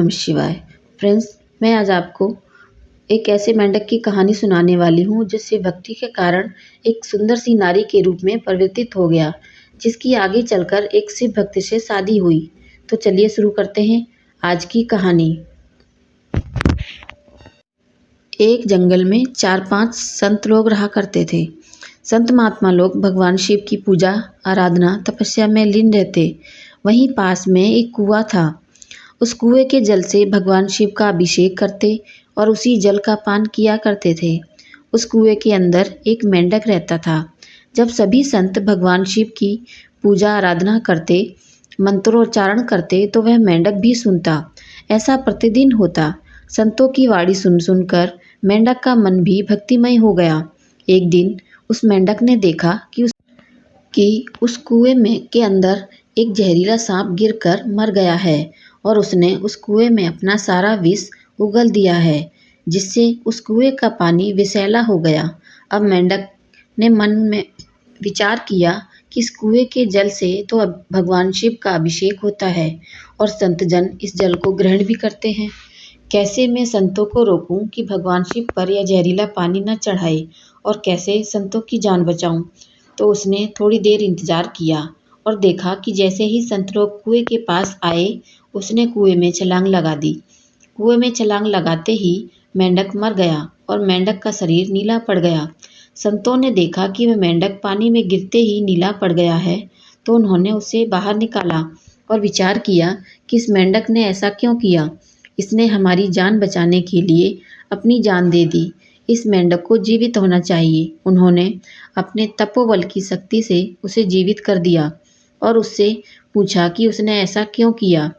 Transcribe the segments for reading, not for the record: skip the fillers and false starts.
नमः शिवाय। फ्रेंड्स, मैं आज आपको एक ऐसे मेंढक की कहानी सुनाने वाली हूँ जो शिव भक्ति के कारण एक सुंदर सी नारी के रूप में परिवर्तित हो गया, जिसकी आगे चलकर एक शिव भक्त से शादी हुई। तो चलिए शुरू करते हैं आज की कहानी। एक जंगल में 4-5 संत लोग रहा करते थे। संत महात्मा लोग भगवान शिव की पूजा, आराधना, तपस्या में लीन रहते। वहीं पास में एक कुआं था। उस कुएं के जल से भगवान शिव का अभिषेक करते और उसी जल का पान किया करते थे। उस कुएं के अंदर एक मेंढक रहता था। जब सभी संत भगवान शिव की पूजा आराधना करते, मंत्रोच्चारण करते, तो वह मेंढक भी सुनता। ऐसा प्रतिदिन होता। संतों की वाणी सुन सुनकर मेंढक का मन भी भक्तिमय हो गया। एक दिन उस मेंढक ने देखा कि उस कुएं में के अंदर एक जहरीला सांप गिरकर मर गया है और उसने उस कुएं में अपना सारा विष उगल दिया है, जिससे उस कुएं का पानी विषैला हो गया। अब मेंढक ने मन में विचार किया कि इस कुएं के जल से तो अब भगवान शिव का अभिषेक होता है और संतजन इस जल को ग्रहण भी करते हैं। कैसे मैं संतों को रोकूं कि भगवान शिव पर यह जहरीला पानी न चढ़ाए और कैसे संतों की जान बचाऊं। तो उसने थोड़ी देर इंतजार किया और देखा कि जैसे ही संत लोग कुएं के पास आए, उसने कुएं में छलांग लगा दी। कुएं में छलांग लगाते ही मेंढक मर गया और मेंढक का शरीर नीला पड़ गया। संतों ने देखा कि वह मेंढक पानी में गिरते ही नीला पड़ गया है, तो उन्होंने उसे बाहर निकाला और विचार किया कि इस मेंढक ने ऐसा क्यों किया। इसने हमारी जान बचाने के लिए अपनी जान दे दी। इस मेंढक को जीवित होना चाहिए। उन्होंने अपने तपोबल की शक्ति से उसे जीवित कर दिया और उससे पूछा कि उसने ऐसा क्यों किया।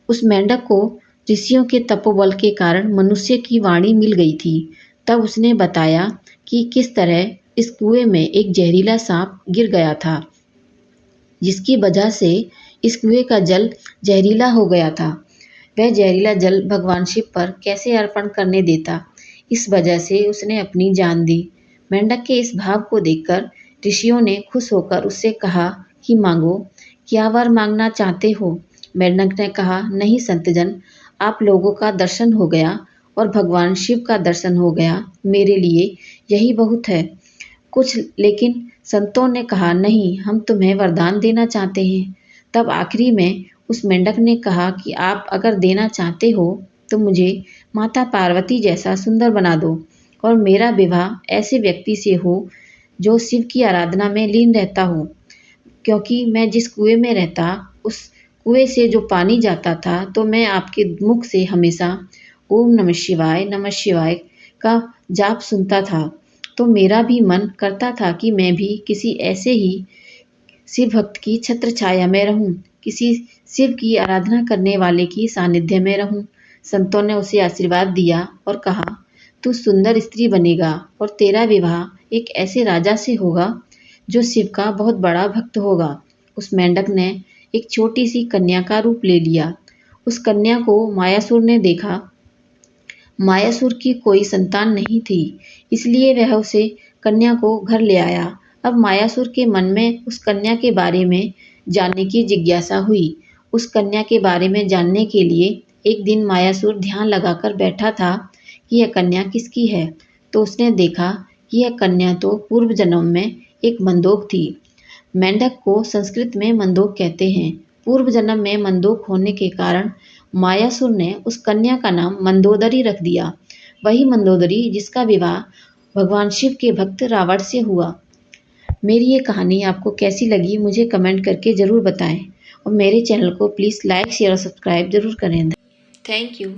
उस मेंढक को ऋषियों के तपोबल के कारण मनुष्य की वाणी मिल गई थी। तब उसने बताया कि किस तरह इस कुएं में एक जहरीला सांप गिर गया था, जिसकी वजह से इस कुएं का जल जहरीला हो गया था। वह जहरीला जल भगवान शिव पर कैसे अर्पण करने देता, इस वजह से उसने अपनी जान दी। मेंढक के इस भाव को देखकर ऋषियों ने खुश होकर उससे कहा कि मांगो, क्या वर मांगना चाहते हो। मेंढक ने कहा, नहीं संतजन, आप लोगों का दर्शन हो गया और भगवान शिव का दर्शन हो गया, मेरे लिए यही बहुत है। लेकिन संतों ने कहा, नहीं, हम तुम्हें वरदान देना चाहते हैं। तब आखिरी में उस मेंढक ने कहा कि आप अगर देना चाहते हो तो मुझे माता पार्वती जैसा सुंदर बना दो और मेरा विवाह ऐसे व्यक्ति से हो जो शिव की आराधना में लीन रहता हो, क्योंकि मैं जिस कुएं में रहता, उस कुएं से जो पानी जाता था, तो मैं आपके मुख से हमेशा ओम नमः शिवाय का जाप सुनता था। तो मेरा भी मन करता था कि मैं भी किसी ऐसे ही शिव भक्त की छत्र छाया में रहूं, किसी शिव की आराधना करने वाले की सानिध्य में रहूं। संतों ने उसे आशीर्वाद दिया और कहा, तू सुंदर स्त्री बनेगा और तेरा विवाह एक ऐसे राजा से होगा जो शिव का बहुत बड़ा भक्त होगा। उस मेंढक ने एक छोटी सी कन्या का रूप ले लिया। उस कन्या को मायासुर ने देखा। मायासुर की कोई संतान नहीं थी, इसलिए वह उसे कन्या को घर ले आया। अब मायासुर के मन में उस कन्या के बारे में जानने की जिज्ञासा हुई। उस कन्या के बारे में जानने के लिए एक दिन मायासुर ध्यान लगाकर बैठा था कि यह कन्या किसकी है। तो उसने देखा कि यह कन्या तो पूर्व जन्म में एक मंदोक थी। मेंढक को संस्कृत में मंदोक कहते हैं। पूर्व जन्म में मंदोक होने के कारण मायासुर ने उस कन्या का नाम मंदोदरी रख दिया। वही मंदोदरी जिसका विवाह भगवान शिव के भक्त रावण से हुआ। मेरी ये कहानी आपको कैसी लगी मुझे कमेंट करके ज़रूर बताएं और मेरे चैनल को प्लीज़ लाइक, शेयर और सब्सक्राइब ज़रूर करें। Thank you.